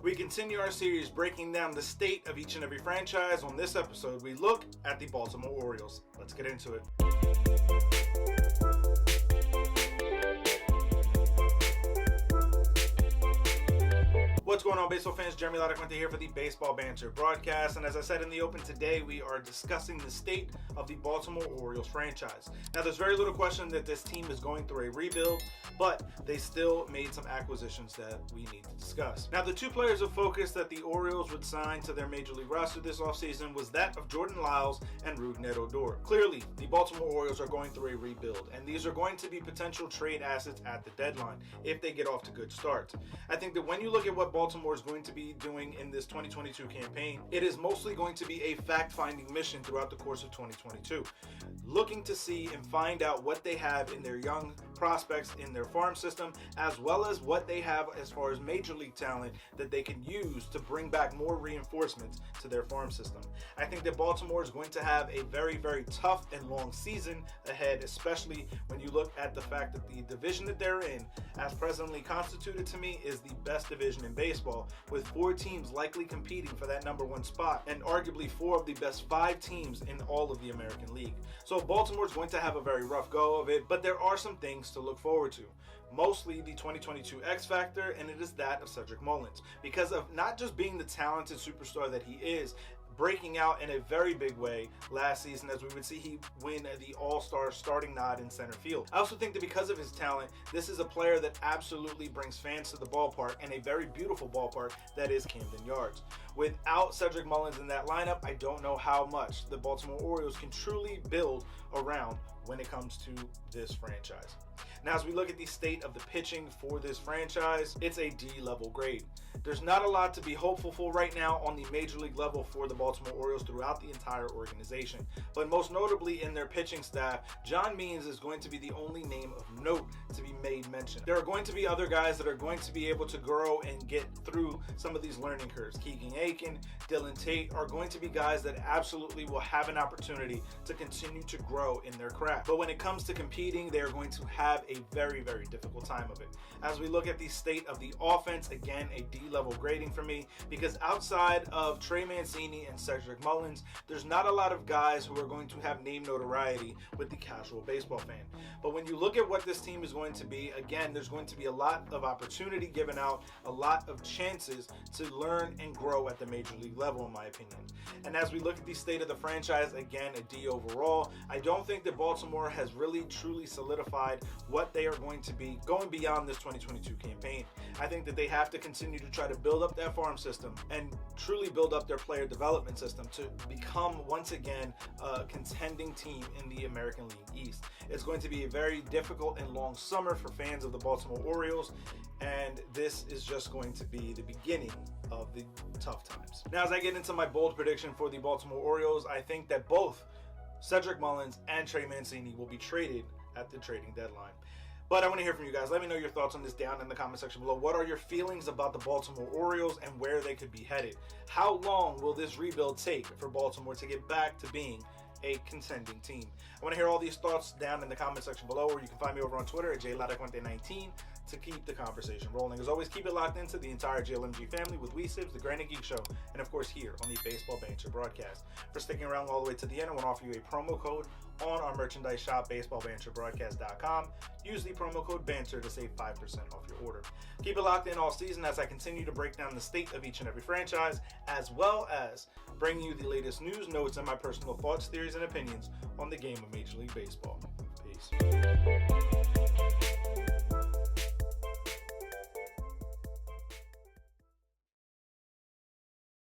We continue our series breaking down the state of each and every franchise. On this episode, we look at the Baltimore Orioles. Let's get into it. What's going on, baseball fans? Jeremy Laracuente here for the Baseball Banter Broadcast. And as I said in the open today, we are discussing the state of the Baltimore Orioles franchise. Now, there's very little question that this team is going through a rebuild, but they still made some acquisitions that we need to discuss. Now, the two players of focus that the Orioles would sign to their Major League roster this offseason was that of Jordan Lyles and Rougned Odor. Clearly, the Baltimore Orioles are going through a rebuild, and these are going to be potential trade assets at the deadline if they get off to good starts. I think that when you look at what Baltimore is going to be doing in this 2022 campaign, it is mostly going to be a fact-finding mission throughout the course of 2022. Looking to see and find out what they have in their young prospects in their farm system, as well as what they have as far as major league talent that they can use to bring back more reinforcements to their farm system. I think that Baltimore is going to have a very, very tough and long season ahead, especially when you look at the fact that the division that they're in, as presently constituted, to me, is the best division in baseball, with 4 teams likely competing for that number 1 spot, and arguably 4 of the best 5 teams in all of the American League. So Baltimore's going to have a very rough go of it, but there are some things to look forward to. Mostly the 2022 X Factor, and it is that of Cedric Mullins, because of not just being the talented superstar that he is, breaking out in a very big way last season, as we would see he win the All-Star starting nod in center field. I also think that because of his talent, this is a player that absolutely brings fans to the ballpark, and a very beautiful ballpark that is Camden Yards. Without Cedric Mullins in that lineup, I don't know how much the Baltimore Orioles can truly build around when it comes to this franchise. Now, as we look at the state of the pitching for this franchise, it's a D-level grade. There's not a lot to be hopeful for right now on the major league level for the Baltimore Orioles throughout the entire organization. But most notably in their pitching staff, John Means is going to be the only name of note to be made mention. There are going to be other guys that are going to be able to grow and get through some of these learning curves. Keegan Aiken, Dylan Tate are going to be guys that absolutely will have an opportunity to continue to grow in their craft. But when it comes to competing, they are going to have a very, very difficult time of it. As we look at the state of the offense, again, a D-level grading for me, because outside of Trey Mancini and Cedric Mullins, there's not a lot of guys who are going to have name notoriety with the casual baseball fan. But when you look at what this team is going to be, again, there's going to be a lot of opportunity given out, a lot of chances to learn and grow at the major league level, in my opinion. And as we look at the state of the franchise, again, a D overall. I don't think that Baltimore has really truly solidified what they are going to be going beyond this 2022 campaign. I think that they have to continue to try to build up that farm system and truly build up their player development system to become once again a contending team in the American League East. It's going to be a very difficult and long summer for fans of the Baltimore Orioles, and this is just going to be the beginning of the tough times. Now, as I get into my bold prediction for the Baltimore Orioles, I think that both Cedric Mullins and Trey Mancini will be traded at the trading deadline. But I want to hear from you guys. Let me know your thoughts on this down in the comment section below. What are your feelings about the Baltimore Orioles and where they could be headed? How long will this rebuild take for Baltimore to get back to being a contending team? I want to hear all these thoughts down in the comment section below, or you can find me over on Twitter at JLaracuente19 to keep the conversation rolling. As always, keep it locked into the entire JLMG family with WeSibs, the Granite Geek Show, and of course here on the Baseball Banter Broadcast. For sticking around all the way to the end, I want to offer you a promo code on our merchandise shop, baseballbanterbroadcast.com. Use the promo code BANTER to save 5% off your order. Keep it locked in all season as I continue to break down the state of each and every franchise, as well as bring you the latest news, notes, and my personal thoughts, theories, and opinions on the game of Major League Baseball. Peace.